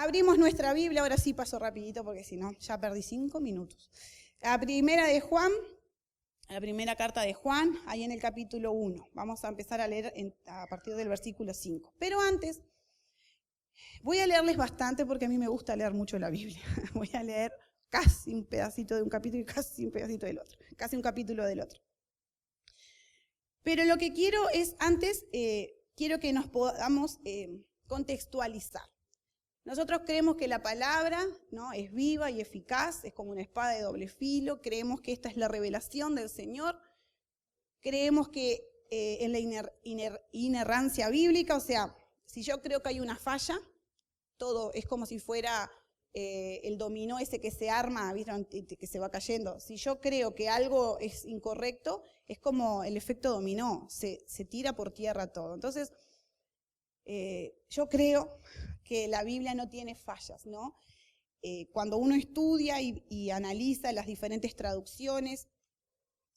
Abrimos nuestra Biblia, ahora sí paso rapidito porque si no, ya perdí 5 minutos. La primera carta de Juan, ahí en el capítulo 1. Vamos a empezar a leer a partir del versículo 5. Pero antes, voy a leerles bastante porque a mí me gusta leer mucho la Biblia. Voy a leer casi un pedacito de un capítulo y casi un pedacito del otro. Casi un capítulo del otro. Pero lo que quiero es, antes, quiero que nos podamos contextualizar. Nosotros creemos que la palabra, ¿no?, es viva y eficaz, es como una espada de doble filo, creemos que esta es la revelación del Señor, creemos que en la inerrancia bíblica, o sea, si yo creo que hay una falla, todo es como si fuera el dominó ese que se arma, ¿vieron?, que se va cayendo. Si yo creo que algo es incorrecto, es como el efecto dominó, se tira por tierra todo. Entonces, yo creo que la Biblia no tiene fallas, ¿no? Cuando uno estudia y analiza las diferentes traducciones,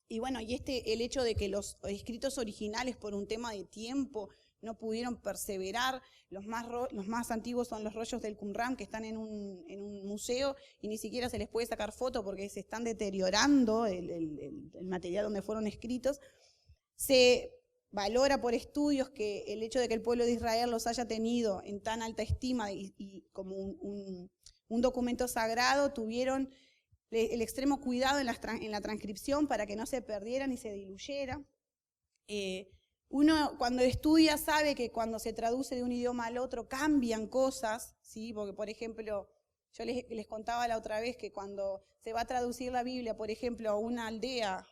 y bueno, el hecho de que los escritos originales por un tema de tiempo no pudieron perseverar, los más antiguos son los rollos del Qumran que están en un museo y ni siquiera se les puede sacar foto porque se están deteriorando el material donde fueron escritos. Se valora por estudios que el hecho de que el pueblo de Israel los haya tenido en tan alta estima y como un documento sagrado, tuvieron el extremo cuidado en la transcripción para que no se perdieran ni se diluyera. Uno cuando estudia sabe que cuando se traduce de un idioma al otro cambian cosas, ¿sí? Porque, por ejemplo, yo les contaba la otra vez que cuando se va a traducir la Biblia, por ejemplo, a una aldea,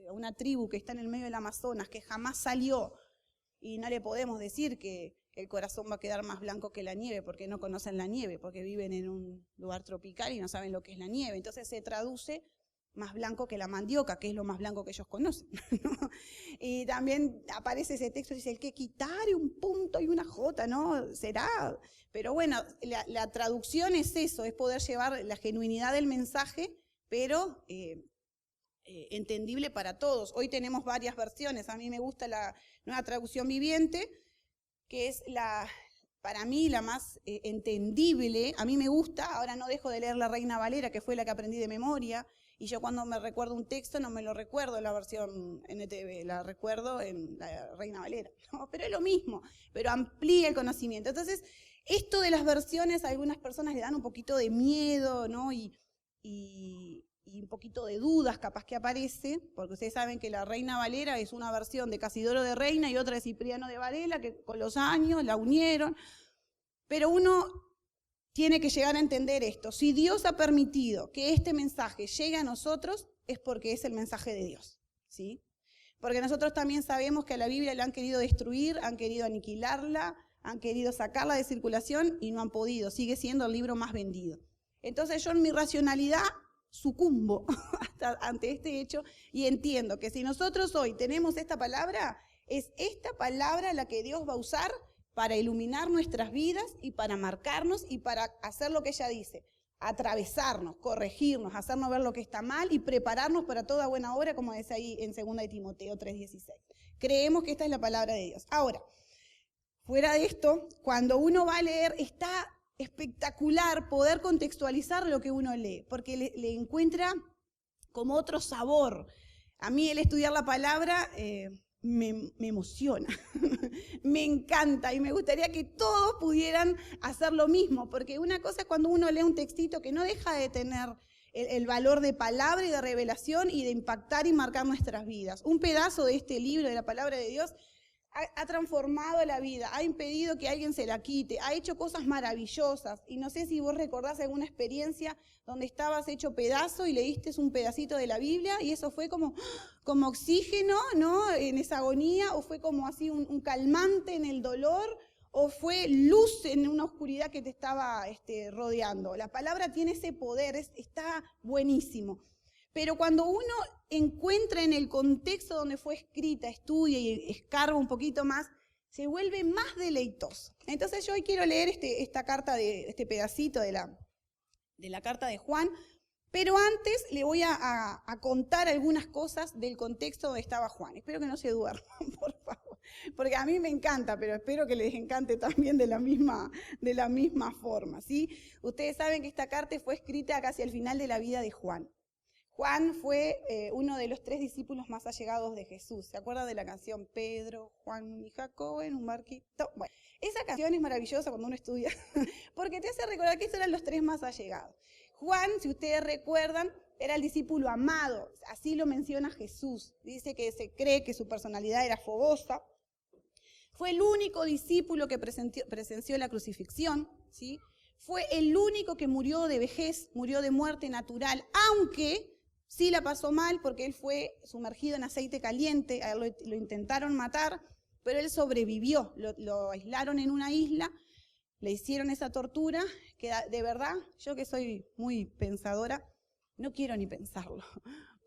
a una tribu que está en el medio del Amazonas, que jamás salió, y no le podemos decir que el corazón va a quedar más blanco que la nieve, porque no conocen la nieve, porque viven en un lugar tropical y no saben lo que es la nieve. Entonces se traduce más blanco que la mandioca, que es lo más blanco que ellos conocen, ¿no? Y también aparece ese texto, dice, el que quitare un punto y una jota, ¿no? Será. Pero bueno, la traducción es eso, es poder llevar la genuinidad del mensaje, pero entendible para todos. Hoy tenemos varias versiones. A mí me gusta la Nueva Traducción Viviente, que es para mí la más entendible. A mí me gusta, ahora no dejo de leer la Reina Valera, que fue la que aprendí de memoria, y yo cuando me recuerdo un texto no me lo recuerdo en la versión NTV, la recuerdo en la Reina Valera, ¿no? Pero es lo mismo, pero amplía el conocimiento. Entonces, esto de las versiones a algunas personas le dan un poquito de miedo, ¿no? Y un poquito de dudas capaz que aparece, porque ustedes saben que la Reina Valera es una versión de Casidoro de Reina y otra de Cipriano de Varela, que con los años la unieron, pero uno tiene que llegar a entender esto. Si Dios ha permitido que este mensaje llegue a nosotros, es porque es el mensaje de Dios, ¿sí? Porque nosotros también sabemos que a la Biblia la han querido destruir, han querido aniquilarla, han querido sacarla de circulación y no han podido, sigue siendo el libro más vendido. Entonces yo en mi racionalidad sucumbo ante este hecho y entiendo que si nosotros hoy tenemos esta palabra, es esta palabra la que Dios va a usar para iluminar nuestras vidas y para marcarnos y para hacer lo que ella dice, atravesarnos, corregirnos, hacernos ver lo que está mal y prepararnos para toda buena obra, como dice ahí en 2 de Timoteo 3:16. Creemos que esta es la palabra de Dios. Ahora, fuera de esto, cuando uno va a leer, está espectacular poder contextualizar lo que uno lee, porque le encuentra como otro sabor. A mí el estudiar la palabra me emociona, me encanta y me gustaría que todos pudieran hacer lo mismo, porque una cosa es cuando uno lee un textito que no deja de tener el valor de palabra y de revelación y de impactar y marcar nuestras vidas. Un pedazo de este libro de la palabra de Dios ha transformado la vida, ha impedido que alguien se la quite, ha hecho cosas maravillosas. Y no sé si vos recordás alguna experiencia donde estabas hecho pedazo y leíste un pedacito de la Biblia y eso fue como oxígeno, ¿no?, en esa agonía, o fue como así un calmante en el dolor, o fue luz en una oscuridad que te estaba rodeando. La palabra tiene ese poder, está buenísimo. Pero cuando uno encuentra en el contexto donde fue escrita, estudia y escarba un poquito más, se vuelve más deleitoso. Entonces yo hoy quiero leer esta carta, este pedacito de la carta de Juan, pero antes le voy a contar algunas cosas del contexto donde estaba Juan. Espero que no se duerman, por favor. porque a mí me encanta, pero espero que les encante también de la misma forma, ¿sí? Ustedes saben que esta carta fue escrita casi al final de la vida de Juan. Juan fue uno de los 3 discípulos más allegados de Jesús. ¿Se acuerdan de la canción Pedro, Juan y Jacobo en un barquito? Bueno, esa canción es maravillosa cuando uno estudia, porque te hace recordar que estos eran los 3 más allegados. Juan, si ustedes recuerdan, era el discípulo amado, así lo menciona Jesús. Dice que se cree que su personalidad era fogosa. Fue el único discípulo que presenció la crucifixión, ¿sí? Fue el único que murió de vejez, murió de muerte natural, aunque sí la pasó mal porque él fue sumergido en aceite caliente, a él lo intentaron matar, pero él sobrevivió, lo aislaron en una isla, le hicieron esa tortura, que de verdad, yo que soy muy pensadora, no quiero ni pensarlo,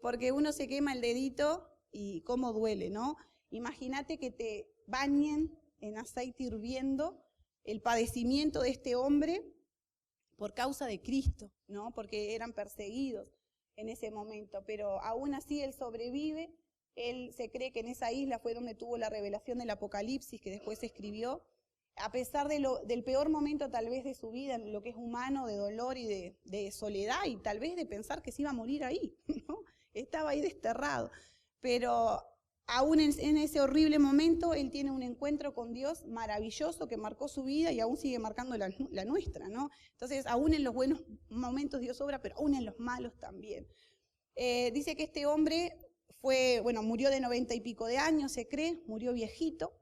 porque uno se quema el dedito y cómo duele, ¿no? Imagínate que te bañen en aceite hirviendo, el padecimiento de este hombre por causa de Cristo, ¿no? Porque eran perseguidos en ese momento, pero aún así él sobrevive. Él se cree que en esa isla fue donde tuvo la revelación del Apocalipsis, que después se escribió, a pesar del peor momento tal vez de su vida, en lo que es humano, de dolor y de soledad, y tal vez de pensar que se iba a morir ahí, ¿no? Estaba ahí desterrado, pero aún en ese horrible momento, él tiene un encuentro con Dios maravilloso que marcó su vida y aún sigue marcando la nuestra, ¿no? Entonces, aún en los buenos momentos Dios obra, pero aún en los malos también. Dice que este hombre murió de 90 y pico de años, se cree, murió viejito,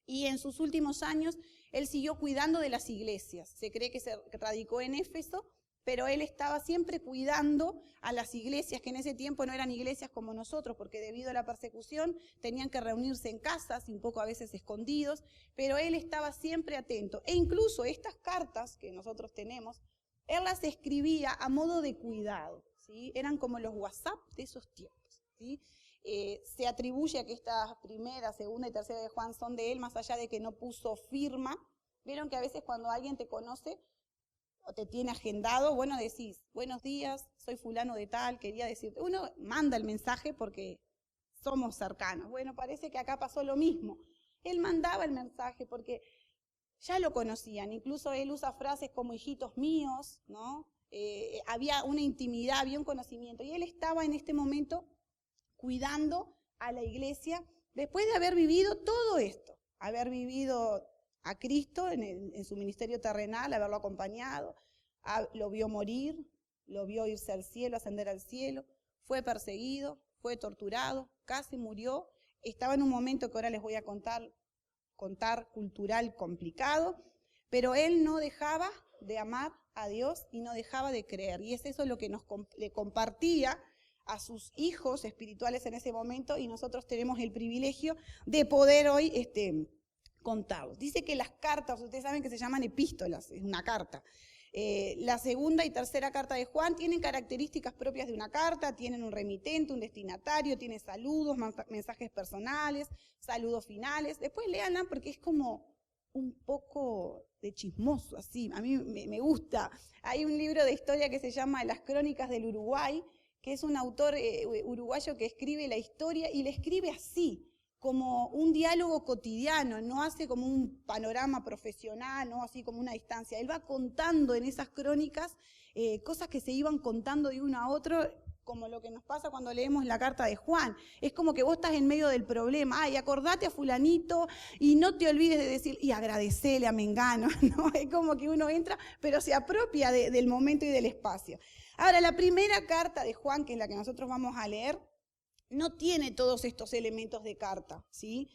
y en sus últimos años él siguió cuidando de las iglesias. Se cree que se radicó en Éfeso, pero él estaba siempre cuidando a las iglesias, que en ese tiempo no eran iglesias como nosotros, porque debido a la persecución tenían que reunirse en casas, y un poco a veces escondidos, pero él estaba siempre atento. E incluso estas cartas que nosotros tenemos, él las escribía a modo de cuidado, ¿sí? Eran como los WhatsApp de esos tiempos, ¿sí? Se atribuye a que estas primera, segunda y tercera de Juan son de él, más allá de que no puso firma. Vieron que a veces cuando alguien te conoce, o te tiene agendado, bueno, decís, buenos días, soy fulano de tal, quería decirte. Uno manda el mensaje porque somos cercanos. Bueno, parece que acá pasó lo mismo. Él mandaba el mensaje porque ya lo conocían. Incluso él usa frases como hijitos míos, ¿no? Había una intimidad, había un conocimiento. Y él estaba en este momento cuidando a la iglesia después de haber vivido todo esto, haber vivido a Cristo en su ministerio terrenal, haberlo acompañado, lo vio morir, lo vio irse al cielo, ascender al cielo, fue perseguido, fue torturado, casi murió, estaba en un momento que ahora les voy a contar cultural complicado, pero él no dejaba de amar a Dios y no dejaba de creer, y es eso lo que le compartía a sus hijos espirituales en ese momento, y nosotros tenemos el privilegio de poder hoy contarlos. Dice que las cartas, ustedes saben que se llaman epístolas, es una carta. La segunda y tercera carta de Juan tienen características propias de una carta, tienen un remitente, un destinatario, tiene saludos, mensajes personales, saludos finales. Después léanla porque es como un poco de chismoso, así, a mí me gusta. Hay un libro de historia que se llama Las Crónicas del Uruguay, que es un autor uruguayo que escribe la historia y la escribe así, como un diálogo cotidiano, no hace como un panorama profesional, no así como una distancia. Él va contando en esas crónicas cosas que se iban contando de uno a otro, como lo que nos pasa cuando leemos la carta de Juan. Es como que vos estás en medio del problema, ay, acordate a fulanito y no te olvides de decir, y agradecele a Mengano, ¿no? Es como que uno entra, pero se apropia del momento y del espacio. Ahora, la primera carta de Juan, que es la que nosotros vamos a leer, no tiene todos estos elementos de carta, ¿sí?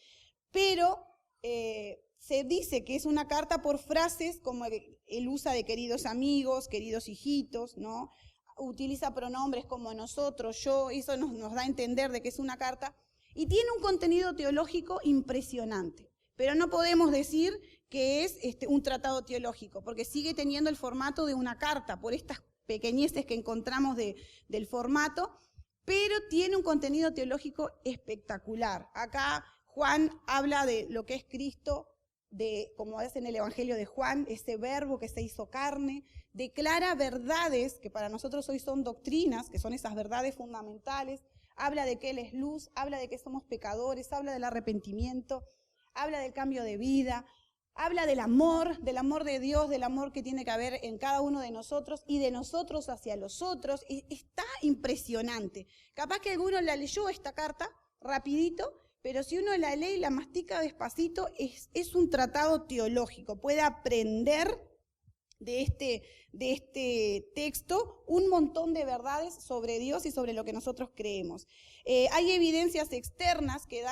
Pero se dice que es una carta por frases como él usa de queridos amigos, queridos hijitos, ¿no? Utiliza pronombres como nosotros, yo, eso nos da a entender de que es una carta, y tiene un contenido teológico impresionante, pero no podemos decir que es un tratado teológico, porque sigue teniendo el formato de una carta, por estas pequeñeces que encontramos del formato, pero tiene un contenido teológico espectacular. Acá Juan habla de lo que es Cristo, como es en el Evangelio de Juan, ese verbo que se hizo carne, declara verdades que para nosotros hoy son doctrinas, que son esas verdades fundamentales, habla de que Él es luz, habla de que somos pecadores, habla del arrepentimiento, habla del cambio de vida, habla del amor de Dios, del amor que tiene que haber en cada uno de nosotros y de nosotros hacia los otros. Está impresionante. Capaz que alguno la leyó esta carta rapidito, pero si uno la lee y la mastica despacito, es un tratado teológico. Puede aprender de este texto un montón de verdades sobre Dios y sobre lo que nosotros creemos. Hay evidencias externas que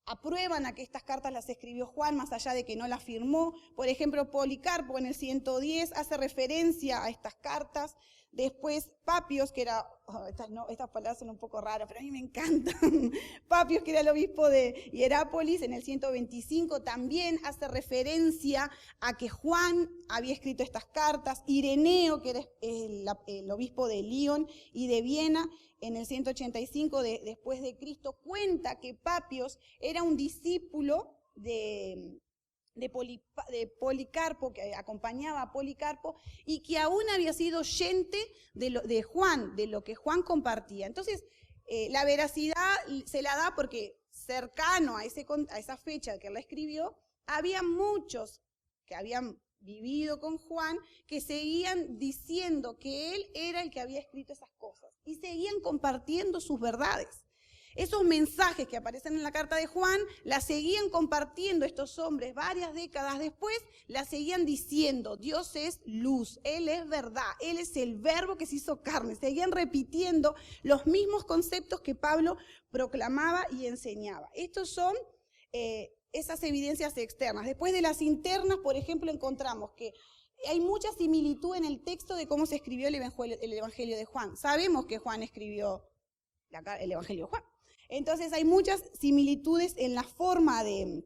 aprueban a que estas cartas las escribió Juan, más allá de que no las firmó. Por ejemplo, Policarpo en el 110 hace referencia a estas cartas. Después Papios, que era, estas palabras son un poco raras, pero a mí me encantan. Papios, que era el obispo de Hierápolis, en el 125 también hace referencia a que Juan había escrito estas cartas. Ireneo, que era el obispo de Lyon y de Viena, en el 185 después de Cristo, cuenta que Papios era un discípulo de Policarpo, que acompañaba a Policarpo, y que aún había sido oyente de Juan, de lo que Juan compartía. Entonces, la veracidad se la da porque cercano a esa fecha que la escribió, había muchos que habían vivido con Juan, que seguían diciendo que él era el que había escrito esas cosas, y seguían compartiendo sus verdades. Esos mensajes que aparecen en la carta de Juan, las seguían compartiendo estos hombres varias décadas después, las seguían diciendo: Dios es luz, Él es verdad, Él es el verbo que se hizo carne. Seguían repitiendo los mismos conceptos que Pablo proclamaba y enseñaba. Estos son esas evidencias externas. Después de las internas, por ejemplo, encontramos que hay mucha similitud en el texto de cómo se escribió el Evangelio de Juan. Sabemos que Juan escribió el Evangelio de Juan. Entonces hay muchas similitudes en la forma de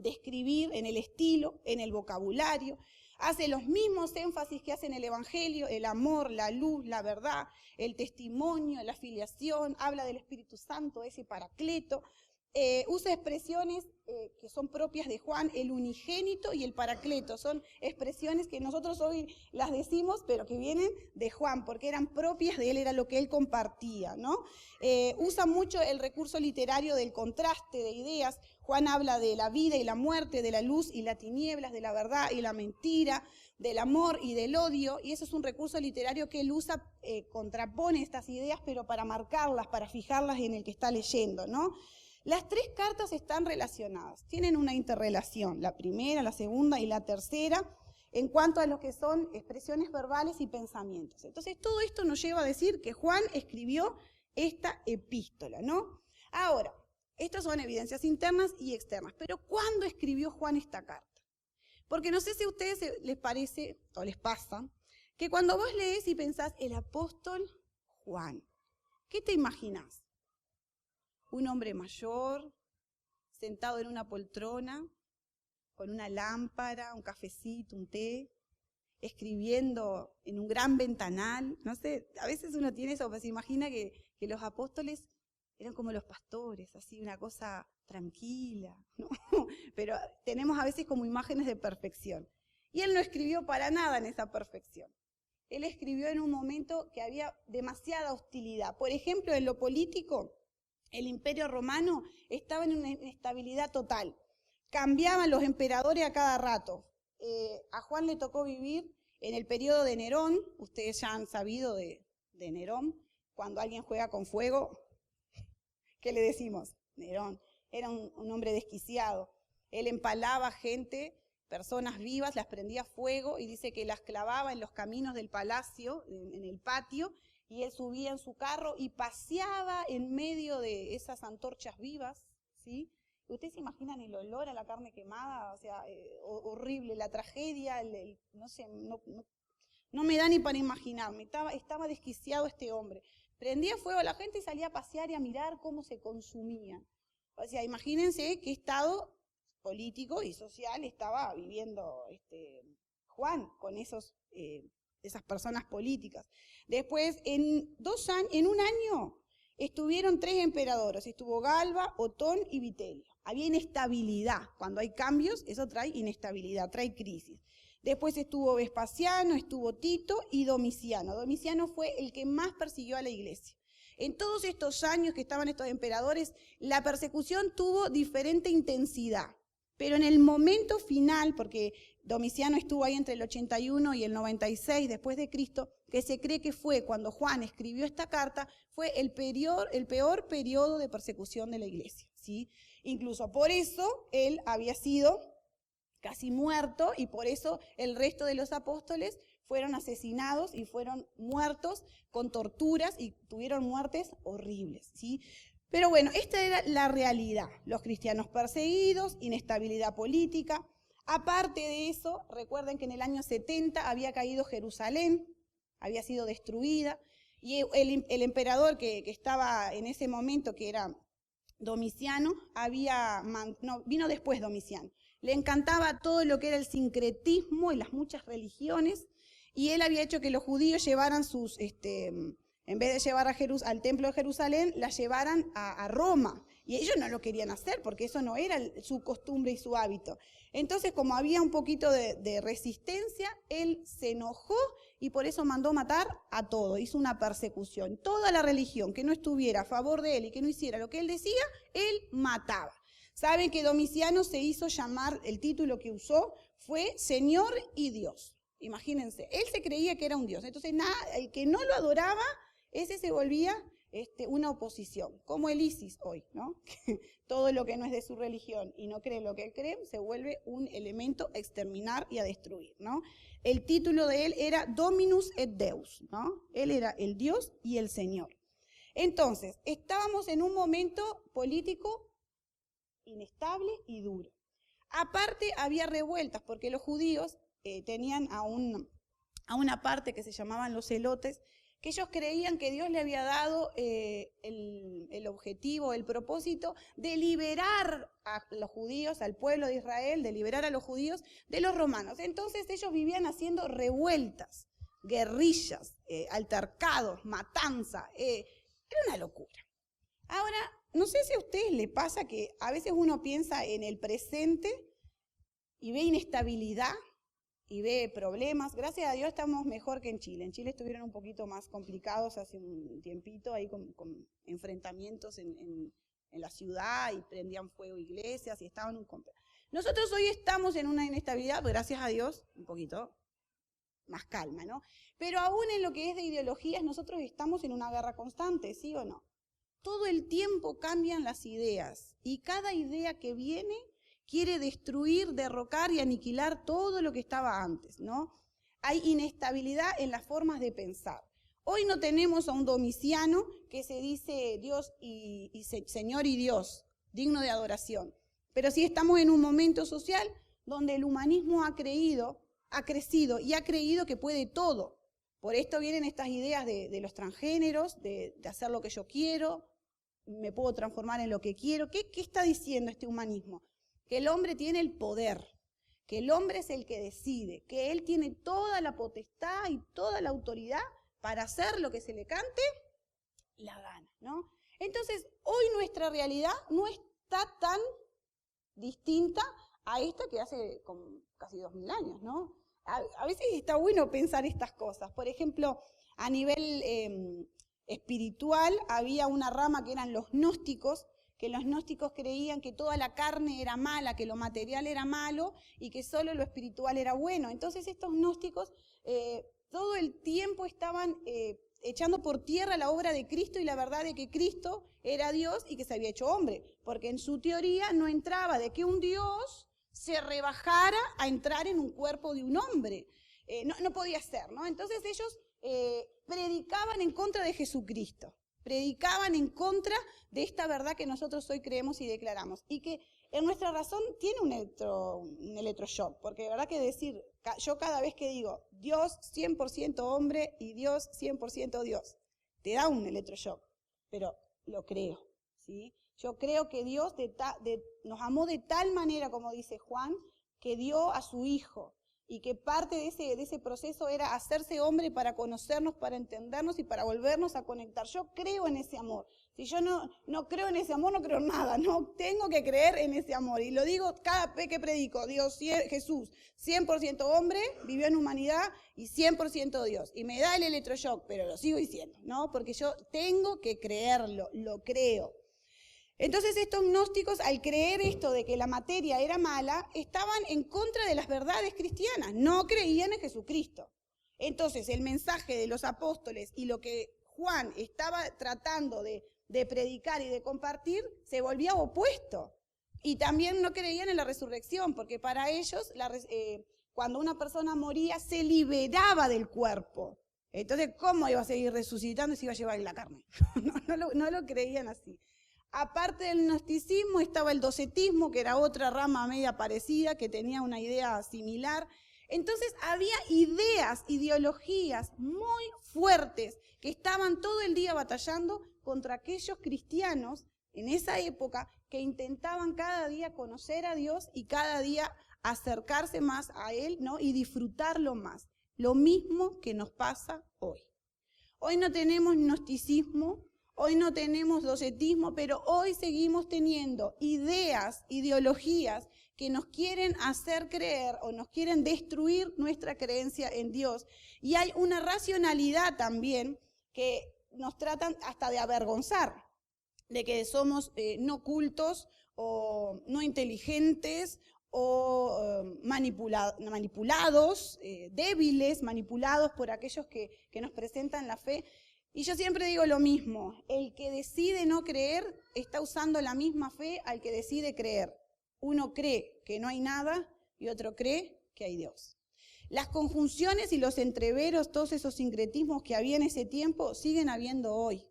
escribir, en el estilo, en el vocabulario. Hace los mismos énfasis que hace en el Evangelio: el amor, la luz, la verdad, el testimonio, la filiación. Habla del Espíritu Santo, ese Paracleto. Usa expresiones que son propias de Juan: el unigénito y el Paracleto. Son expresiones que nosotros hoy las decimos, pero que vienen de Juan, porque eran propias de él, era lo que él compartía, ¿no? Usa mucho el recurso literario del contraste de ideas. Juan habla de la vida y la muerte, de la luz y las tinieblas, de la verdad y la mentira, del amor y del odio, y eso es un recurso literario que él usa, contrapone estas ideas, pero para marcarlas, para fijarlas en el que está leyendo, ¿no? Las tres cartas están relacionadas, tienen una interrelación, la primera, la segunda y la tercera, en cuanto a lo que son expresiones verbales y pensamientos. Entonces, todo esto nos lleva a decir que Juan escribió esta epístola, ¿no? Ahora, estas son evidencias internas y externas, pero ¿cuándo escribió Juan esta carta? Porque no sé si a ustedes les parece o les pasa que cuando vos lees y pensás el apóstol Juan, ¿qué te imaginás? Un hombre mayor, sentado en una poltrona, con una lámpara, un cafecito, un té, escribiendo en un gran ventanal. No sé, a veces uno tiene eso, pues se imagina que los apóstoles eran como los pastores, así una cosa tranquila, ¿no? Pero tenemos a veces como imágenes de perfección. Y él no escribió para nada en esa perfección. Él escribió en un momento que había demasiada hostilidad. Por ejemplo, en lo político, el Imperio Romano estaba en una inestabilidad total. Cambiaban los emperadores a cada rato. A Juan le tocó vivir en el periodo de Nerón. Ustedes ya han sabido de Nerón. Cuando alguien juega con fuego, ¿qué le decimos? Nerón. Era un hombre desquiciado. Él empalaba gente, personas vivas, las prendía fuego y dice que las clavaba en los caminos del palacio, en el patio, y él subía en su carro y paseaba en medio de esas antorchas vivas, ¿sí? ¿Ustedes se imaginan el olor a la carne quemada? O sea, horrible, la tragedia, no sé, no me da ni para imaginarme. Estaba desquiciado este hombre. Prendía fuego a la gente y salía a pasear y a mirar cómo se consumían. O sea, imagínense qué estado político y social estaba viviendo Juan con esas personas políticas. Después, en un año, estuvieron 3 emperadores. Estuvo Galba, Otón y Vitelio. Había inestabilidad. Cuando hay cambios, eso trae inestabilidad, trae crisis. Después estuvo Vespasiano, estuvo Tito y Domiciano. Domiciano fue el que más persiguió a la iglesia. En todos estos años que estaban estos emperadores, la persecución tuvo diferente intensidad. Pero en el momento final, porque Domiciano estuvo ahí entre el 81 y el 96 después de Cristo, que se cree que fue cuando Juan escribió esta carta, fue el peor periodo de persecución de la iglesia, ¿sí? Incluso por eso él había sido casi muerto y por eso el resto de los apóstoles fueron asesinados y fueron muertos con torturas y tuvieron muertes horribles, ¿sí? Pero bueno, esta era la realidad. Los cristianos perseguidos, inestabilidad política. Aparte de eso, recuerden que en el año 70 había caído Jerusalén, había sido destruida, y el emperador que estaba en ese momento, que era Domiciano, vino después Domiciano. Le encantaba todo lo que era el sincretismo y las muchas religiones, y él había hecho que los judíos llevaran sus... en vez de llevar al templo de Jerusalén, la llevaran a Roma. Y ellos no lo querían hacer porque eso no era su costumbre y su hábito. Entonces, como había un poquito de resistencia, él se enojó y por eso mandó matar a todo. Hizo una persecución. Toda la religión que no estuviera a favor de él y que no hiciera lo que él decía, él mataba. Saben que Domiciano se hizo llamar, el título que usó fue Señor y Dios. Imagínense, él se creía que era un Dios. Entonces, el que no lo adoraba, ese se volvía una oposición, como el ISIS hoy, ¿no? Todo lo que no es de su religión y no cree lo que él cree, se vuelve un elemento a exterminar y a destruir, ¿no? El título de él era Dominus et Deus, ¿no? Él era el Dios y el Señor. Entonces, estábamos en un momento político inestable y duro. Aparte, había revueltas, porque los judíos tenían a una parte que se llamaban los celotes, que ellos creían que Dios le había dado el objetivo, el propósito de liberar a los judíos, al pueblo de Israel, de liberar a los judíos de los romanos. Entonces ellos vivían haciendo revueltas, guerrillas, altercados, matanza. Era una locura. Ahora, no sé si a ustedes les pasa que a veces uno piensa en el presente y ve inestabilidad, y ve problemas. Gracias a Dios estamos mejor que en Chile. En Chile estuvieron un poquito más complicados hace un tiempito, ahí con enfrentamientos en la ciudad y prendían fuego iglesias y estaban un completo. Nosotros hoy estamos en una inestabilidad, gracias a Dios, un poquito más calma, ¿no? Pero aún en lo que es de ideologías, nosotros estamos en una guerra constante, ¿sí o no? Todo el tiempo cambian las ideas y cada idea que viene quiere destruir, derrocar y aniquilar todo lo que estaba antes, ¿no? Hay inestabilidad en las formas de pensar. Hoy no tenemos a un Domiciano que se dice Dios y Señor y Dios, digno de adoración. Pero sí estamos en un momento social donde el humanismo ha crecido y ha creído que puede todo. Por esto vienen estas ideas de los transgéneros, de hacer lo que yo quiero, me puedo transformar en lo que quiero. ¿Qué está diciendo este humanismo? Que el hombre tiene el poder, que el hombre es el que decide, que él tiene toda la potestad y toda la autoridad para hacer lo que se le cante la gana, ¿no? Entonces, hoy nuestra realidad no está tan distinta a esta que hace casi 2000 años, ¿no? A veces está bueno pensar estas cosas. Por ejemplo, a nivel espiritual había una rama que eran los gnósticos, que los gnósticos creían que toda la carne era mala, que lo material era malo y que solo lo espiritual era bueno. Entonces estos gnósticos todo el tiempo estaban echando por tierra la obra de Cristo y la verdad de que Cristo era Dios y que se había hecho hombre, porque en su teoría no entraba de que un Dios se rebajara a entrar en un cuerpo de un hombre. No podía ser, ¿no? Entonces ellos predicaban en contra de Jesucristo. Predicaban en contra de esta verdad que nosotros hoy creemos y declaramos. Y que en nuestra razón tiene un electroshock, porque de verdad que decir, yo cada vez que digo Dios 100% hombre y Dios 100% Dios, te da un electroshock, pero lo creo, ¿sí? Yo creo que Dios nos amó de tal manera, como dice Juan, que dio a su Hijo. y que parte de ese proceso era hacerse hombre para conocernos, para entendernos y para volvernos a conectar. Yo creo en ese amor. Si yo no creo en ese amor, no creo en nada. No tengo que creer en ese amor. Y lo digo cada vez que predico. Dios, Jesús, 100% hombre, vivió en humanidad y 100% Dios. Y me da el electroshock, pero lo sigo diciendo, ¿no? Porque yo tengo que creerlo, lo creo. Entonces estos gnósticos, al creer esto de que la materia era mala, estaban en contra de las verdades cristianas, no creían en Jesucristo. Entonces el mensaje de los apóstoles y lo que Juan estaba tratando de predicar y de compartir se volvía opuesto. Y también no creían en la resurrección, porque para ellos cuando una persona moría se liberaba del cuerpo. Entonces, ¿cómo iba a seguir resucitando si iba a llevar la carne? No lo creían así. Aparte del gnosticismo estaba el docetismo, que era otra rama media parecida, que tenía una idea similar. Entonces había ideologías muy fuertes que estaban todo el día batallando contra aquellos cristianos en esa época que intentaban cada día conocer a Dios y cada día acercarse más a Él, ¿no? Y disfrutarlo más. Lo mismo que nos pasa hoy. Hoy no tenemos gnosticismo, hoy no tenemos docetismo, pero hoy seguimos teniendo ideologías que nos quieren hacer creer o nos quieren destruir nuestra creencia en Dios. Y hay una racionalidad también que nos tratan hasta de avergonzar, de que somos no cultos o no inteligentes o manipulados, débiles, manipulados por aquellos que nos presentan la fe. Y yo siempre digo lo mismo, el que decide no creer está usando la misma fe al que decide creer. Uno cree que no hay nada y otro cree que hay Dios. Las conjunciones y los entreveros, todos esos sincretismos que había en ese tiempo, siguen habiendo hoy.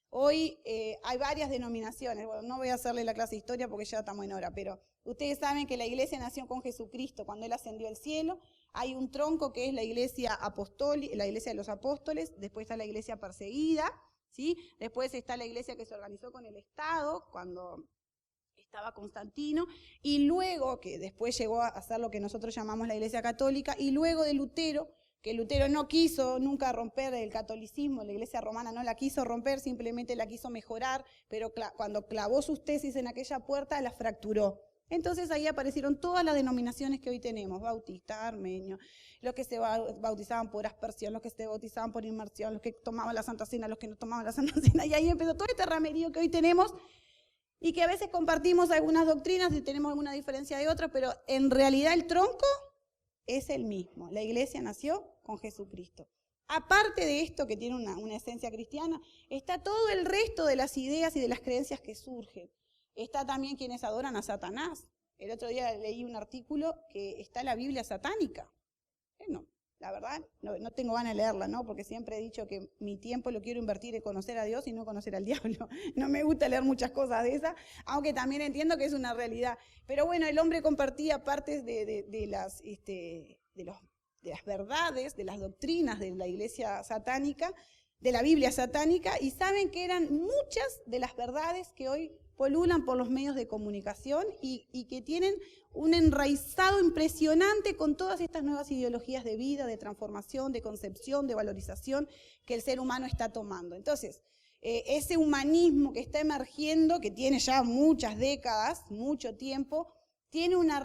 Hoy hay varias denominaciones, bueno, no voy a hacerle la clase de historia porque ya estamos en hora, pero ustedes saben que la iglesia nació con Jesucristo cuando Él ascendió al cielo. Hay un tronco que es la iglesia apostólica, la iglesia de los apóstoles, después está la iglesia perseguida, ¿sí? Después está la iglesia que se organizó con el Estado cuando estaba Constantino, y luego, que después llegó a ser lo que nosotros llamamos la iglesia católica, y luego de Lutero, que Lutero no quiso nunca romper el catolicismo, la iglesia romana no la quiso romper, simplemente la quiso mejorar, pero cuando clavó sus tesis en aquella puerta, la fracturó. Entonces ahí aparecieron todas las denominaciones que hoy tenemos, bautistas, armenios, los que se bautizaban por aspersión, los que se bautizaban por inmersión, los que tomaban la Santa Cena, los que no tomaban la Santa Cena, y ahí empezó todo este ramerío que hoy tenemos y que a veces compartimos algunas doctrinas y tenemos alguna diferencia de otras, pero en realidad el tronco es el mismo. La iglesia nació con Jesucristo. Aparte de esto, que tiene una esencia cristiana, está todo el resto de las ideas y de las creencias que surgen. Está también quienes adoran a Satanás. El otro día leí un artículo que está la Biblia satánica. No, la verdad, no tengo ganas de leerla, ¿no? Porque siempre he dicho que mi tiempo lo quiero invertir en conocer a Dios y no conocer al diablo. No me gusta leer muchas cosas de esas, aunque también entiendo que es una realidad. Pero bueno, el hombre compartía partes de las verdades, de las doctrinas de la iglesia satánica, de la Biblia satánica, y saben que eran muchas de las verdades que hoy polulan por los medios de comunicación y que tienen un enraizado impresionante con todas estas nuevas ideologías de vida, de transformación, de concepción, de valorización que el ser humano está tomando. Entonces, ese humanismo que está emergiendo, que tiene ya muchas décadas, mucho tiempo, tiene una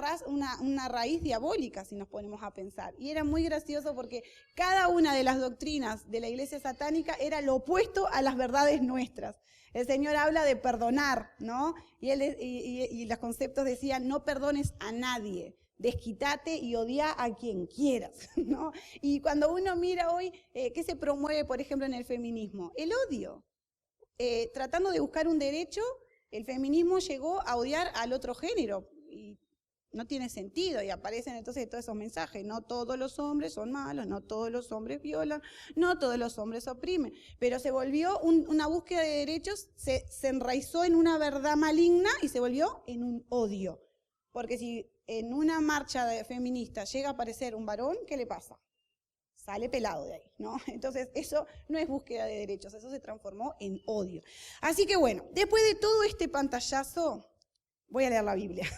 raíz diabólica, si nos ponemos a pensar. Y era muy gracioso porque cada una de las doctrinas de la iglesia satánica era lo opuesto a las verdades nuestras. El Señor habla de perdonar, ¿no? Y los conceptos decían, no perdones a nadie, desquítate y odia a quien quieras, ¿no? Y cuando uno mira hoy, ¿qué se promueve, por ejemplo, en el feminismo? El odio. Tratando de buscar un derecho, el feminismo llegó a odiar al otro género. Y no tiene sentido, y aparecen entonces todos esos mensajes, no todos los hombres son malos, no todos los hombres violan, no todos los hombres oprimen, pero se volvió una búsqueda de derechos, se enraizó en una verdad maligna y se volvió en un odio, porque si en una marcha feminista llega a aparecer un varón, ¿qué le pasa? Sale pelado de ahí, ¿no? Entonces eso no es búsqueda de derechos, eso se transformó en odio. Así que bueno, después de todo este pantallazo, Voy a leer la Biblia.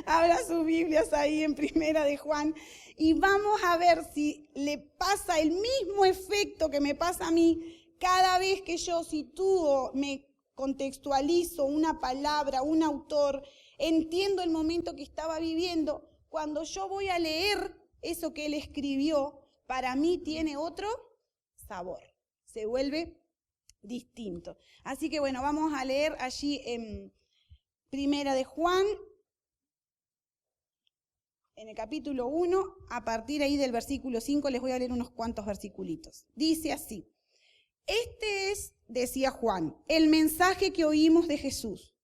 Abra sus Biblias ahí en Primera de Juan y vamos a ver si le pasa el mismo efecto que me pasa a mí cada vez que yo sitúo, me contextualizo una palabra, un autor, entiendo el momento que estaba viviendo. Cuando yo voy a leer eso que él escribió, para mí tiene otro sabor. Se vuelve distinto. Así que bueno, vamos a leer allí en Primera de Juan, en el capítulo 1, a partir ahí del versículo 5, les voy a leer unos cuantos versiculitos. Dice así: este es, decía Juan, el mensaje que oímos de Jesús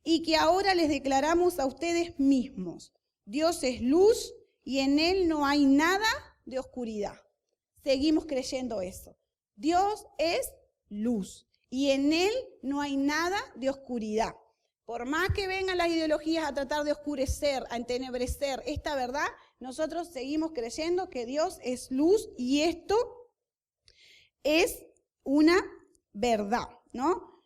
y que ahora les declaramos a ustedes mismos. Dios es luz y en él no hay nada de oscuridad. Seguimos creyendo eso. Dios es luz y en él no hay nada de oscuridad. Por más que vengan las ideologías a tratar de oscurecer, a entenebrecer esta verdad, nosotros seguimos creyendo que Dios es luz y esto es una verdad, ¿no?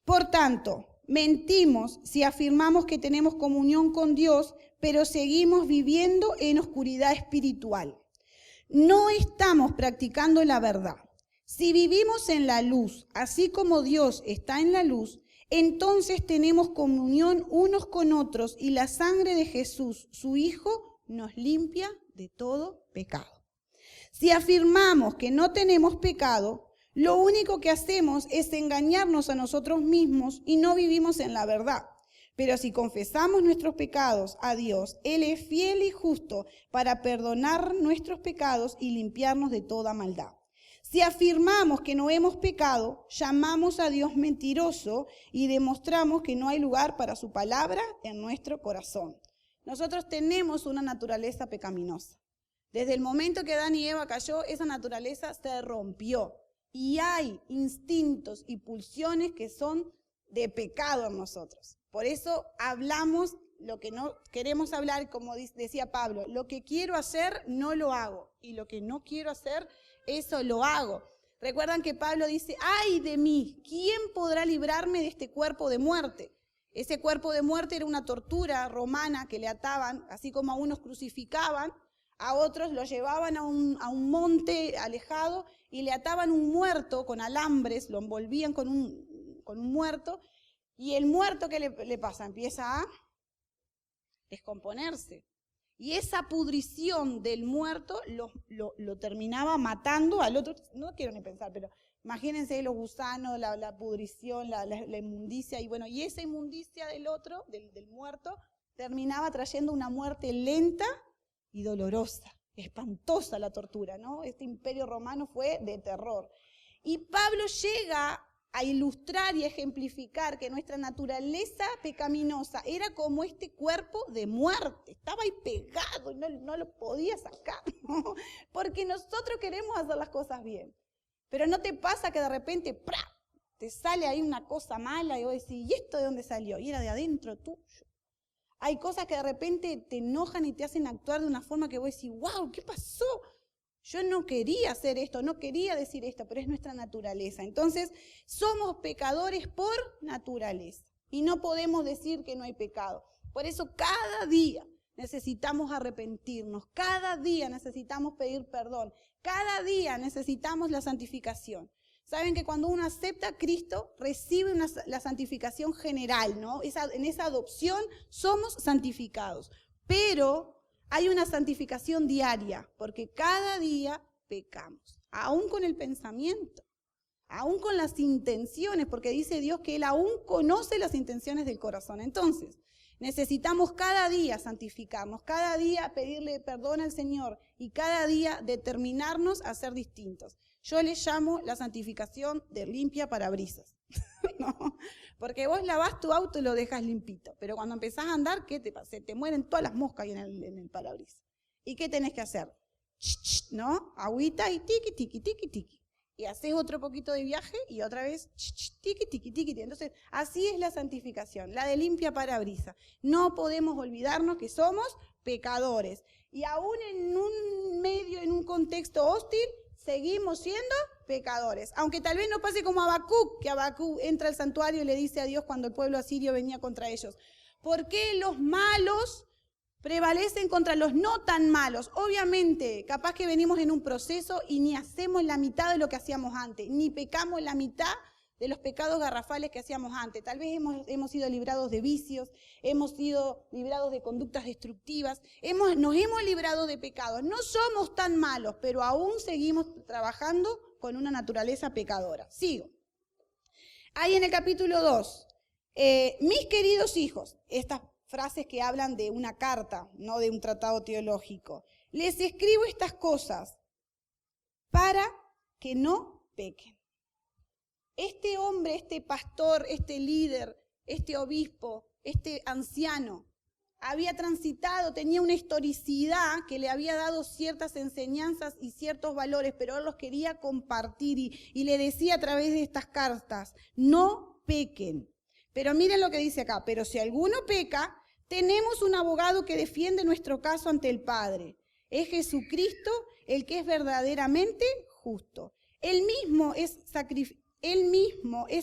Por tanto, mentimos si afirmamos que tenemos comunión con Dios, pero seguimos viviendo en oscuridad espiritual. No estamos practicando la verdad. Si vivimos en la luz, así como Dios está en la luz, entonces tenemos comunión unos con otros y la sangre de Jesús, su Hijo, nos limpia de todo pecado. Si afirmamos que no tenemos pecado, lo único que hacemos es engañarnos a nosotros mismos y no vivimos en la verdad. Pero si confesamos nuestros pecados a Dios, Él es fiel y justo para perdonar nuestros pecados y limpiarnos de toda maldad. Si afirmamos que no hemos pecado, llamamos a Dios mentiroso y demostramos que no hay lugar para su palabra en nuestro corazón. Nosotros tenemos una naturaleza pecaminosa. Desde el momento que Adán y Eva cayó, esa naturaleza se rompió. Y hay instintos y pulsiones que son de pecado en nosotros. Por eso hablamos lo que no queremos hablar, como decía Pablo, lo que quiero hacer no lo hago y lo que no quiero hacer, eso lo hago. Recuerdan que Pablo dice, ¡ay de mí! ¿Quién podrá librarme de este cuerpo de muerte? Ese cuerpo de muerte era una tortura romana que le ataban, así como a unos crucificaban, a otros lo llevaban a un monte alejado y le ataban un muerto con alambres, lo envolvían con un muerto, y el muerto, ¿qué le pasa? Empieza a descomponerse. Y esa pudrición del muerto lo terminaba matando al otro. No quiero ni pensar, pero imagínense los gusanos, la pudrición, la inmundicia. Y esa inmundicia del otro, del muerto, terminaba trayendo una muerte lenta y dolorosa. Espantosa la tortura, ¿no? Este imperio romano fue de terror. Y Pablo llega a ilustrar y a ejemplificar que nuestra naturaleza pecaminosa era como este cuerpo de muerte, estaba ahí pegado y no lo podía sacar, ¿no? Porque nosotros queremos hacer las cosas bien, pero ¿no te pasa que de repente ¡pra!, te sale ahí una cosa mala y vos decís, ¿y esto de dónde salió? Y era de adentro tuyo. Hay cosas que de repente te enojan y te hacen actuar de una forma que vos decís, wow, ¿qué pasó? Yo no quería hacer esto, no quería decir esto, pero es nuestra naturaleza. Entonces, somos pecadores por naturaleza y no podemos decir que no hay pecado. Por eso cada día necesitamos arrepentirnos, cada día necesitamos pedir perdón, cada día necesitamos la santificación. Saben que cuando uno acepta a Cristo, recibe la santificación general, ¿no? En esa adopción somos santificados, pero hay una santificación diaria, porque cada día pecamos, aún con el pensamiento, aún con las intenciones, porque dice Dios que Él aún conoce las intenciones del corazón. Entonces, necesitamos cada día santificarnos, cada día pedirle perdón al Señor y cada día determinarnos a ser distintos. Yo le llamo la santificación de limpia parabrisas, ¿no? Porque vos lavás tu auto y lo dejas limpito, pero cuando empezás a andar, ¿qué te pasa? Se te mueren todas las moscas ahí en el parabrisas. ¿Y qué tenés que hacer? ¿No? Agüita y tiqui, tiqui, tiqui, tiqui. Y haces otro poquito de viaje y otra vez tiqui, tiqui, tiqui. Entonces, así es la santificación, la de limpia parabrisas. No podemos olvidarnos que somos pecadores. Y aún en un medio, en un contexto hostil, seguimos siendo pecadores. Aunque tal vez no pase como Habacuc, que Habacuc entra al santuario y le dice a Dios cuando el pueblo asirio venía contra ellos: ¿por qué los malos prevalecen contra los no tan malos? Obviamente, capaz que venimos en un proceso y ni hacemos la mitad de lo que hacíamos antes, ni pecamos la mitad de los pecados garrafales que hacíamos antes. Tal vez hemos sido librados de vicios, hemos sido librados de conductas destructivas, nos hemos librado de pecados. No somos tan malos, pero aún seguimos trabajando con una naturaleza pecadora. Sigo. Ahí en el capítulo 2, mis queridos hijos, estas frases que hablan de una carta, no de un tratado teológico. Les escribo estas cosas para que no pequen. Este hombre, este pastor, este líder, este obispo, este anciano, había transitado, tenía una historicidad que le había dado ciertas enseñanzas y ciertos valores, pero él los quería compartir y le decía a través de estas cartas: no pequen. Pero miren lo que dice acá: pero si alguno peca, tenemos un abogado que defiende nuestro caso ante el Padre. Es Jesucristo, el que es verdaderamente justo. Él mismo es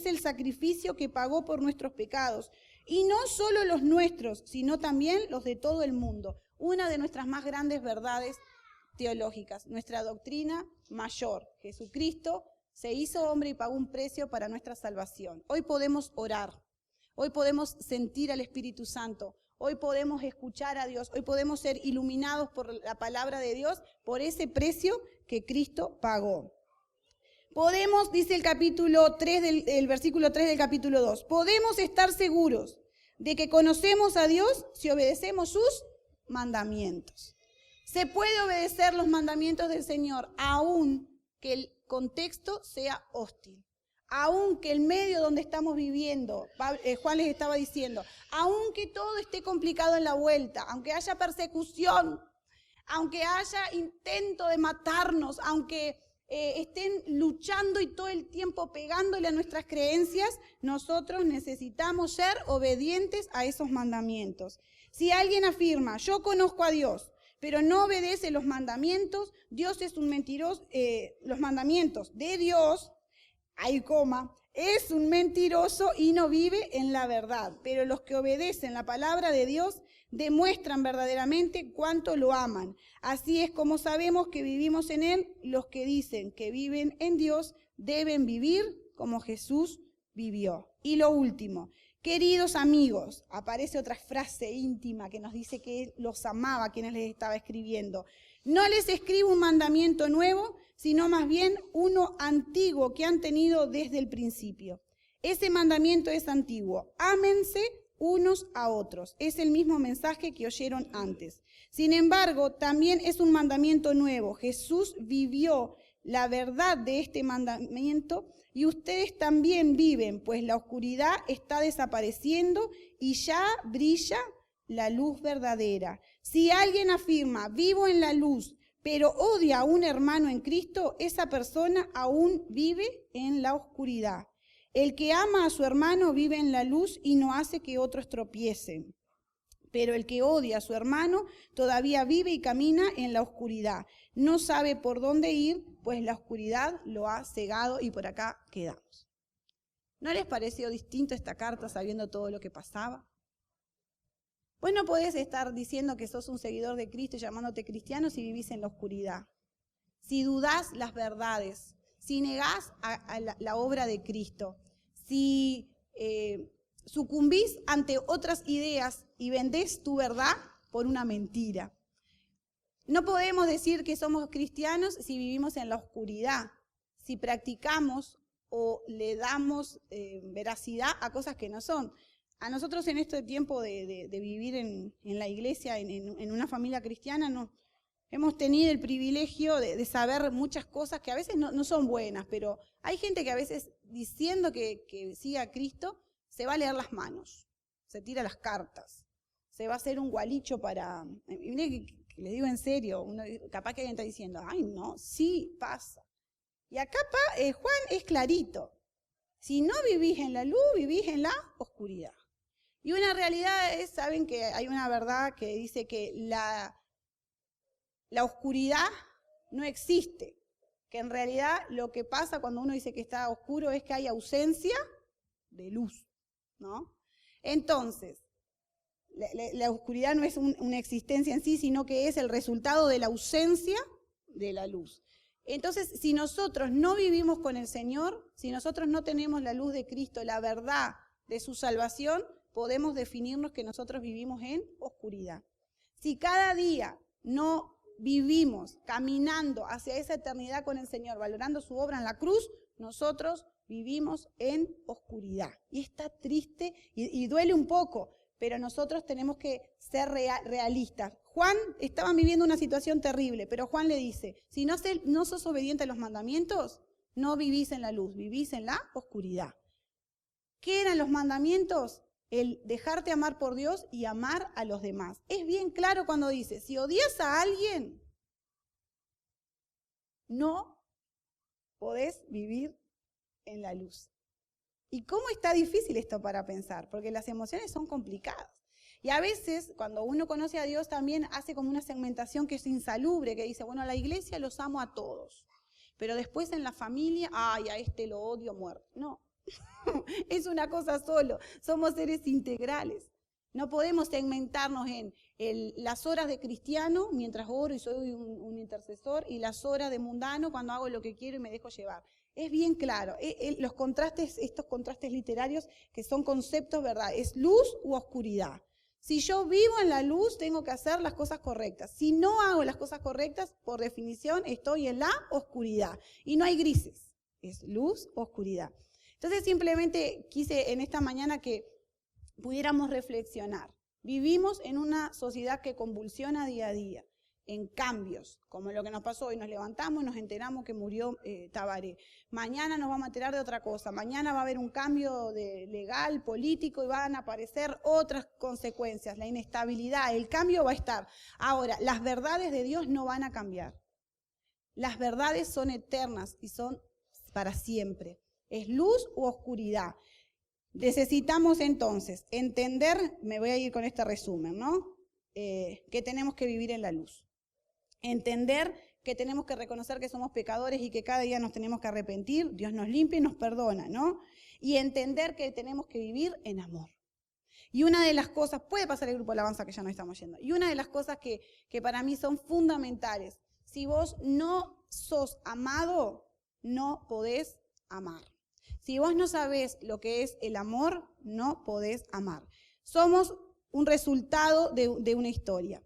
el sacrificio que pagó por nuestros pecados. Y no solo los nuestros, sino también los de todo el mundo. Una de nuestras más grandes verdades teológicas, nuestra doctrina mayor. Jesucristo se hizo hombre y pagó un precio para nuestra salvación. Hoy podemos orar. Hoy podemos sentir al Espíritu Santo. Hoy podemos escuchar a Dios. Hoy podemos ser iluminados por la palabra de Dios, por ese precio que Cristo pagó. Podemos, dice el capítulo 3 el versículo 3 del capítulo 2, podemos estar seguros de que conocemos a Dios si obedecemos sus mandamientos. Se puede obedecer los mandamientos del Señor, aun que el contexto sea hostil. Aunque el medio donde estamos viviendo, Juan les estaba diciendo, aunque todo esté complicado en la vuelta, aunque haya persecución, aunque haya intento de matarnos, aunque estén luchando y todo el tiempo pegándole a nuestras creencias, nosotros necesitamos ser obedientes a esos mandamientos. Si alguien afirma: yo conozco a Dios, pero no obedece los mandamientos, Dios es un mentiroso, los mandamientos de Dios, ahí coma, es un mentiroso y no vive en la verdad. Pero los que obedecen la palabra de Dios demuestran verdaderamente cuánto lo aman. Así es como sabemos que vivimos en Él. Los que dicen que viven en Dios deben vivir como Jesús vivió. Y lo último, queridos amigos, aparece otra frase íntima que nos dice que Él los amaba a quienes les estaba escribiendo. No les escribo un mandamiento nuevo, sino más bien uno antiguo que han tenido desde el principio. Ese mandamiento es antiguo: ámense unos a otros. Es el mismo mensaje que oyeron antes. Sin embargo, también es un mandamiento nuevo. Jesús vivió la verdad de este mandamiento y ustedes también viven, pues la oscuridad está desapareciendo y ya brilla la luz verdadera. Si alguien afirma: vivo en la luz, pero odia a un hermano en Cristo, esa persona aún vive en la oscuridad. El que ama a su hermano vive en la luz y no hace que otros tropiecen. Pero el que odia a su hermano todavía vive y camina en la oscuridad. No sabe por dónde ir, pues la oscuridad lo ha cegado. Y por acá quedamos. ¿No les pareció distinto esta carta sabiendo todo lo que pasaba? Vos no podés estar diciendo que sos un seguidor de Cristo y llamándote cristiano si vivís en la oscuridad. Si dudás las verdades, si negás a la obra de Cristo, si sucumbís ante otras ideas y vendés tu verdad por una mentira. No podemos decir que somos cristianos si vivimos en la oscuridad, si practicamos o le damos veracidad a cosas que no son. A nosotros en este tiempo de vivir en la iglesia, en una familia cristiana, no, hemos tenido el privilegio de saber muchas cosas que a veces no son buenas, pero hay gente que a veces diciendo que sigue a Cristo se va a leer las manos, se tira las cartas, se va a hacer un gualicho para... Miren que les digo en serio, capaz que alguien está diciendo: ay no, sí pasa. Y acá Juan es clarito: si no vivís en la luz, vivís en la oscuridad. Y una realidad es, saben que hay una verdad que dice que la oscuridad no existe. que en realidad lo que pasa cuando uno dice que está oscuro es que hay ausencia de luz, ¿no? Entonces, la oscuridad no es una existencia en sí, sino que es el resultado de la ausencia de la luz. Entonces, si nosotros no vivimos con el Señor, si nosotros no tenemos la luz de Cristo, la verdad de su salvación, podemos definirnos que nosotros vivimos en oscuridad. Si cada día no vivimos caminando hacia esa eternidad con el Señor, valorando su obra en la cruz, nosotros vivimos en oscuridad. Y está triste y duele un poco, pero nosotros tenemos que ser realistas. Juan estaba viviendo una situación terrible, pero Juan le dice, si no sos obediente a los mandamientos, no vivís en la luz, vivís en la oscuridad. ¿Qué eran los mandamientos? El dejarte amar por Dios y amar a los demás. Es bien claro cuando dice, si odias a alguien, no podés vivir en la luz. ¿Y cómo está difícil esto para pensar? Porque las emociones son complicadas. Y a veces, cuando uno conoce a Dios, también hace como una segmentación que es insalubre, que dice, bueno, a la iglesia los amo a todos, pero después en la familia, ay, a este lo odio a muerte. No. Es una cosa solo, somos seres integrales. No podemos segmentarnos en las horas de cristiano mientras oro y soy un intercesor y las horas de mundano cuando hago lo que quiero y me dejo llevar. Es bien claro, los contrastes, estos contrastes literarios que son conceptos, ¿verdad? Es luz u oscuridad. Si yo vivo en la luz, tengo que hacer las cosas correctas. Si no hago las cosas correctas, por definición, estoy en la oscuridad. Y no hay grises, es luz o oscuridad. Entonces simplemente quise en esta mañana que pudiéramos reflexionar. Vivimos en una sociedad que convulsiona día a día, en cambios, como lo que nos pasó hoy. Nos levantamos y nos enteramos que murió Tabaré. Mañana nos vamos a enterar de otra cosa. Mañana va a haber un cambio legal, político, y van a aparecer otras consecuencias. La inestabilidad, el cambio va a estar. Ahora, las verdades de Dios no van a cambiar. Las verdades son eternas y son para siempre. ¿Es luz u oscuridad? Necesitamos entonces entender, me voy a ir con este resumen, ¿no? Que tenemos que vivir en la luz. Entender que tenemos que reconocer que somos pecadores y que cada día nos tenemos que arrepentir, Dios nos limpia y nos perdona, ¿no? Y entender que tenemos que vivir en amor. Y una de las cosas, puede pasar el grupo de alabanza que ya no estamos yendo, y una de las cosas que para mí son fundamentales, si vos no sos amado, no podés amar. Si vos no sabés lo que es el amor, no podés amar. Somos un resultado de una historia.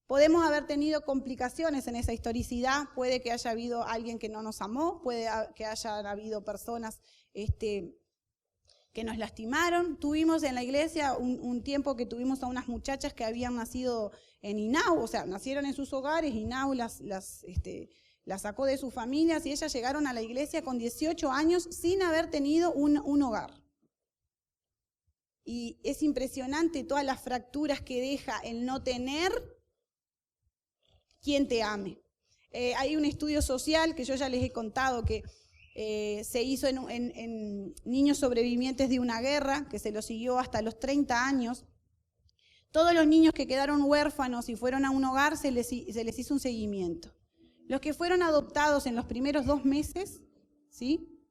Podemos haber tenido complicaciones en esa historicidad, puede que haya habido alguien que no nos amó, puede que haya habido personas que nos lastimaron. Tuvimos en la iglesia un tiempo que tuvimos a unas muchachas que habían nacido en INAU, o sea, nacieron en sus hogares, INAU las sacó de sus familias y ellas llegaron a la iglesia con 18 años sin haber tenido un hogar. Y es impresionante todas las fracturas que deja el no tener quien te ame. Hay un estudio social que yo ya les he contado que se hizo en niños sobrevivientes de una guerra, que se los siguió hasta los 30 años. Todos los niños que quedaron huérfanos y fueron a un hogar se les hizo un seguimiento. Los que fueron adoptados en los primeros 2 meses, ¿sí?,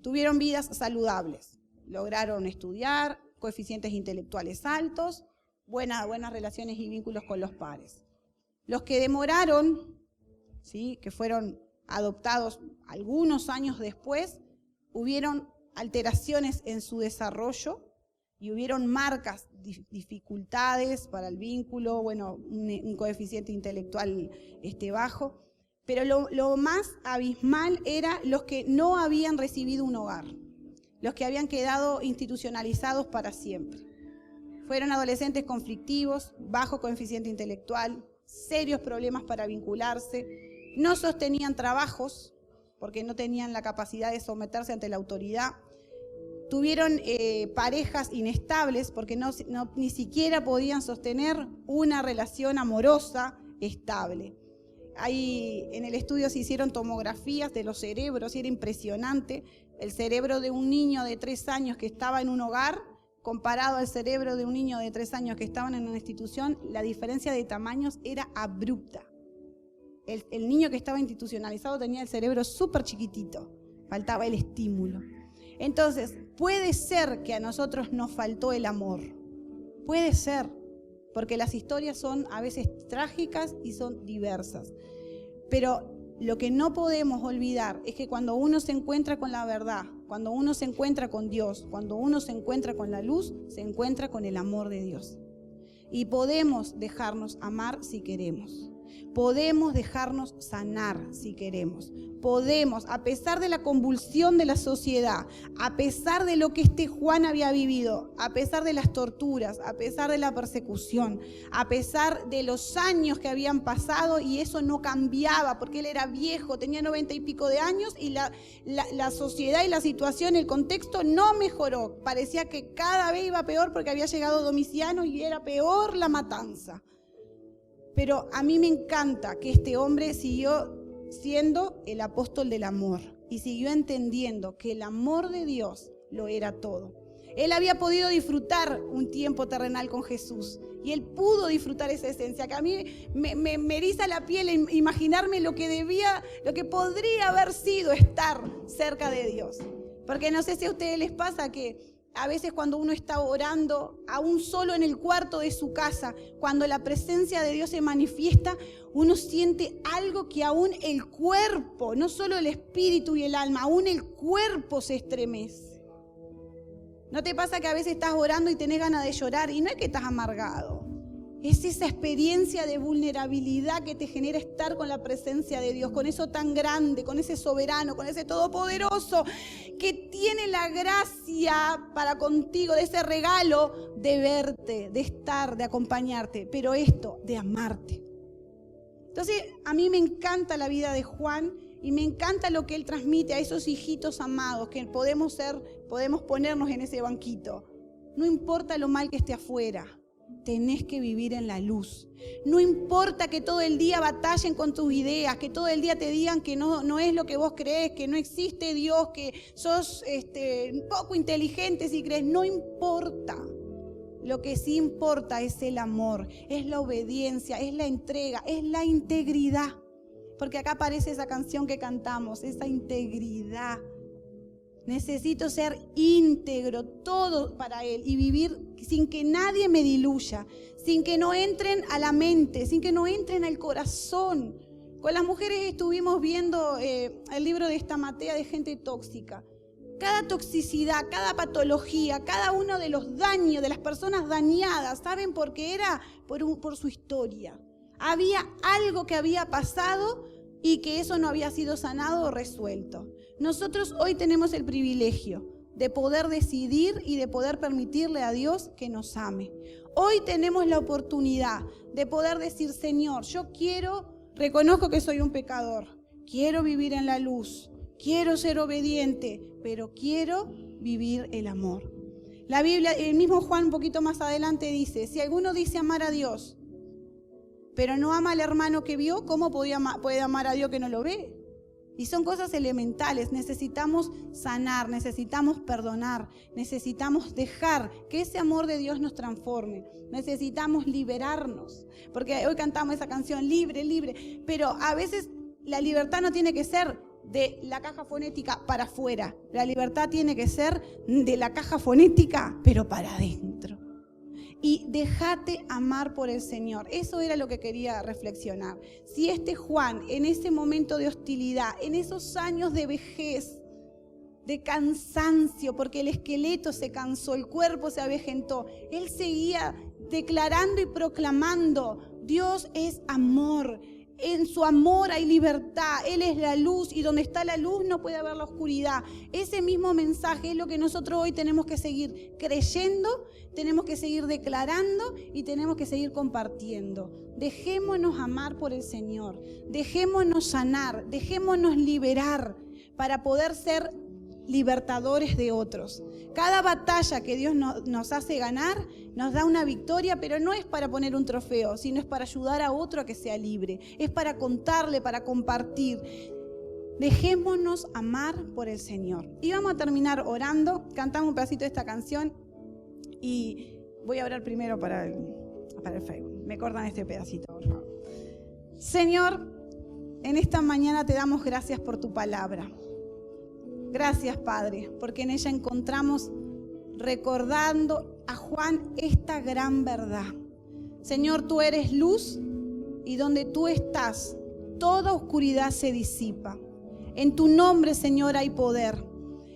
tuvieron vidas saludables. Lograron estudiar, coeficientes intelectuales altos, buenas relaciones y vínculos con los pares. Los que demoraron, ¿sí?, que fueron adoptados algunos años después, hubieron alteraciones en su desarrollo y hubieron marcas, dificultades para el vínculo, bueno, un coeficiente intelectual bajo. Pero lo más abismal era los que no habían recibido un hogar, los que habían quedado institucionalizados para siempre. Fueron adolescentes conflictivos, bajo coeficiente intelectual, serios problemas para vincularse, no sostenían trabajos porque no tenían la capacidad de someterse ante la autoridad, tuvieron parejas inestables porque ni siquiera podían sostener una relación amorosa estable. Ahí en el estudio se hicieron tomografías de los cerebros y era impresionante. El cerebro de un niño de 3 años que estaba en un hogar comparado al cerebro de un niño de 3 años que estaba en una institución, la diferencia de tamaños era abrupta. el niño que estaba institucionalizado tenía el cerebro súper chiquitito, faltaba el estímulo. Entonces, puede ser que a nosotros nos faltó el amor, puede ser, porque las historias son a veces trágicas y son diversas, pero lo que no podemos olvidar es que cuando uno se encuentra con la verdad, cuando uno se encuentra con Dios, cuando uno se encuentra con la luz, se encuentra con el amor de Dios. Y podemos dejarnos amar si queremos. Podemos dejarnos sanar si queremos. Podemos, a pesar de la convulsión de la sociedad, a pesar de lo que este Juan había vivido, a pesar de las torturas, a pesar de la persecución, a pesar de los años que habían pasado y eso no cambiaba porque él era viejo, tenía 90 y pico de años y la sociedad y la situación, el contexto no mejoró. Parecía que cada vez iba peor porque había llegado Domiciano y era peor la matanza. Pero a mí me encanta que este hombre siguió siendo el apóstol del amor y siguió entendiendo que el amor de Dios lo era todo. Él había podido disfrutar un tiempo terrenal con Jesús y él pudo disfrutar esa esencia, que a mí me eriza la piel imaginarme lo que podría haber sido estar cerca de Dios. Porque no sé si a ustedes les pasa que a veces cuando uno está orando, aún solo en el cuarto de su casa, cuando la presencia de Dios se manifiesta, uno siente algo que aún el cuerpo, no solo el espíritu y el alma, aún el cuerpo se estremece. ¿No te pasa que a veces estás orando y tenés ganas de llorar? Y no es que estás amargado. Es esa experiencia de vulnerabilidad que te genera estar con la presencia de Dios, con eso tan grande, con ese soberano, con ese todopoderoso, que tiene la gracia para contigo, de ese regalo de verte, de estar, de acompañarte, pero esto, de amarte. Entonces, a mí me encanta la vida de Juan y me encanta lo que él transmite a esos hijitos amados, que podemos ponernos en ese banquito. No importa lo mal que esté afuera. Tenés que vivir en la luz. No importa que todo el día batallen con tus ideas, que todo el día te digan que no es lo que vos crees, que no existe Dios, que sos poco inteligente si crees. No importa. Lo que sí importa es el amor, es la obediencia, es la entrega, es la integridad. Porque acá aparece esa canción que cantamos, esa integridad. Necesito ser íntegro, todo para Él y vivir sin que nadie me diluya, sin que no entren a la mente, sin que no entren al corazón. Con las mujeres estuvimos viendo el libro de esta Matea de gente tóxica. Cada toxicidad, cada patología, cada uno de los daños de las personas dañadas, ¿saben por qué era? Por su historia. Había algo que había pasado y que eso no había sido sanado o resuelto. Nosotros hoy tenemos el privilegio de poder decidir y de poder permitirle a Dios que nos ame. Hoy tenemos la oportunidad de poder decir, Señor, reconozco que soy un pecador, quiero vivir en la luz, quiero ser obediente, pero quiero vivir el amor. La Biblia, el mismo Juan un poquito más adelante dice, si alguno dice amar a Dios, pero no ama al hermano que vio, ¿cómo puede amar a Dios que no lo ve? Y son cosas elementales, necesitamos sanar, necesitamos perdonar, necesitamos dejar que ese amor de Dios nos transforme, necesitamos liberarnos, porque hoy cantamos esa canción, libre, libre, pero a veces la libertad no tiene que ser de la caja fonética para afuera, la libertad tiene que ser de la caja fonética, pero para adentro. Y déjate amar por el Señor. Eso era lo que quería reflexionar. Si este Juan, en ese momento de hostilidad, en esos años de vejez, de cansancio, porque el esqueleto se cansó, el cuerpo se avejentó, él seguía declarando y proclamando, Dios es amor. En su amor hay libertad, Él es la luz y donde está la luz no puede haber la oscuridad. Ese mismo mensaje es lo que nosotros hoy tenemos que seguir creyendo, tenemos que seguir declarando y tenemos que seguir compartiendo. Dejémonos amar por el Señor, dejémonos sanar, dejémonos liberar para poder ser libertadores de otros. Cada batalla que Dios nos hace ganar nos da una victoria, pero no es para poner un trofeo, sino es para ayudar a otro a que sea libre. Es para contarle, para compartir. Dejémonos amar por el Señor. Y vamos a terminar orando. Cantamos un pedacito de esta canción y voy a orar primero para el Facebook. Me cortan este pedacito, por favor. Señor, en esta mañana te damos gracias por tu palabra. Gracias, Padre, porque en ella encontramos, recordando a Juan, esta gran verdad. Señor, tú eres luz y donde tú estás, toda oscuridad se disipa. En tu nombre, Señor, hay poder.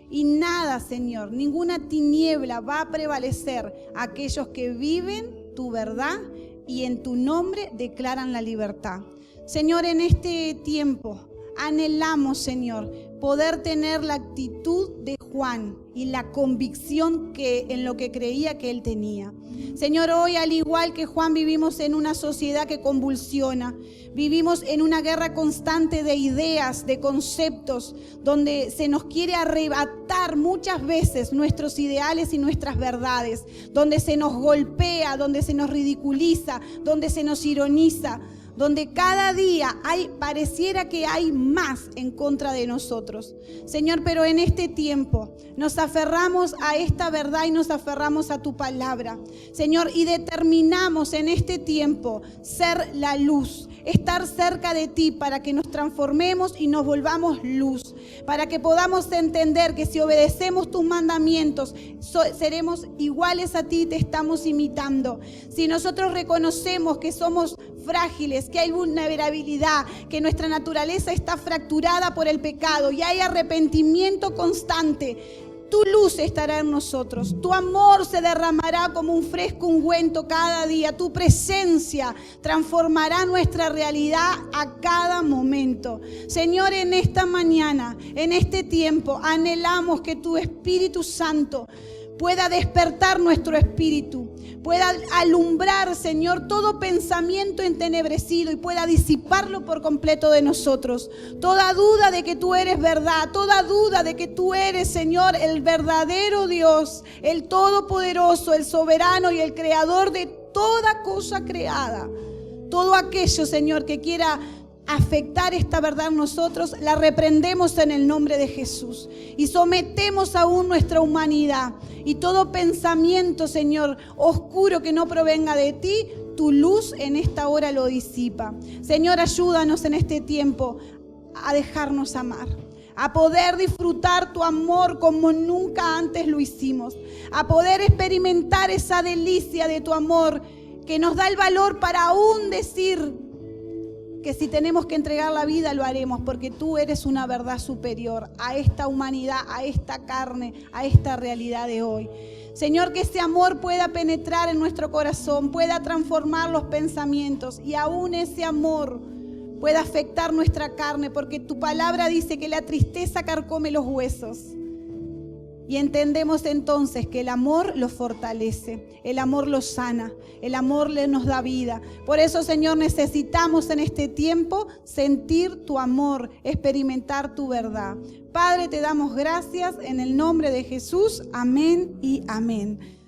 Y nada, Señor, ninguna tiniebla va a prevalecer a aquellos que viven tu verdad y en tu nombre declaran la libertad. Señor, en este tiempo anhelamos, Señor, poder tener la actitud de Juan y la convicción en lo que creía que él tenía. Señor, hoy, al igual que Juan, vivimos en una sociedad que convulsiona. Vivimos en una guerra constante de ideas, de conceptos, donde se nos quiere arrebatar muchas veces nuestros ideales y nuestras verdades, donde se nos golpea, donde se nos ridiculiza, donde se nos ironiza, donde cada día pareciera que hay más en contra de nosotros. Señor, pero en este tiempo nos aferramos a esta verdad y nos aferramos a tu palabra, Señor, y determinamos en este tiempo ser la luz, estar cerca de ti para que nos transformemos y nos volvamos luz, para que podamos entender que si obedecemos tus mandamientos, seremos iguales a ti, te estamos imitando. Si nosotros reconocemos que somos frágiles, que hay vulnerabilidad, que nuestra naturaleza está fracturada por el pecado y hay arrepentimiento constante, tu luz estará en nosotros, tu amor se derramará como un fresco ungüento cada día, tu presencia transformará nuestra realidad a cada momento. Señor, en esta mañana, en este tiempo, anhelamos que tu Espíritu Santo pueda despertar nuestro espíritu, pueda alumbrar, Señor, todo pensamiento entenebrecido y pueda disiparlo por completo de nosotros. Toda duda de que tú eres verdad, toda duda de que tú eres, Señor, el verdadero Dios, el todopoderoso, el soberano y el creador de toda cosa creada. Todo aquello, Señor, que quiera afectar esta verdad en nosotros, la reprendemos en el nombre de Jesús y sometemos aún nuestra humanidad y todo pensamiento, Señor, oscuro que no provenga de ti, tu luz en esta hora lo disipa. Señor, ayúdanos en este tiempo a dejarnos amar, a poder disfrutar tu amor como nunca antes lo hicimos, a poder experimentar esa delicia de tu amor que nos da el valor para aún decir que si tenemos que entregar la vida lo haremos, porque tú eres una verdad superior a esta humanidad, a esta carne, a esta realidad de hoy. Señor, que ese amor pueda penetrar en nuestro corazón, pueda transformar los pensamientos y aún ese amor pueda afectar nuestra carne, porque tu palabra dice que la tristeza carcome los huesos. Y entendemos entonces que el amor los fortalece, el amor los sana, el amor nos da vida. Por eso, Señor, necesitamos en este tiempo sentir tu amor, experimentar tu verdad. Padre, te damos gracias en el nombre de Jesús. Amén y amén.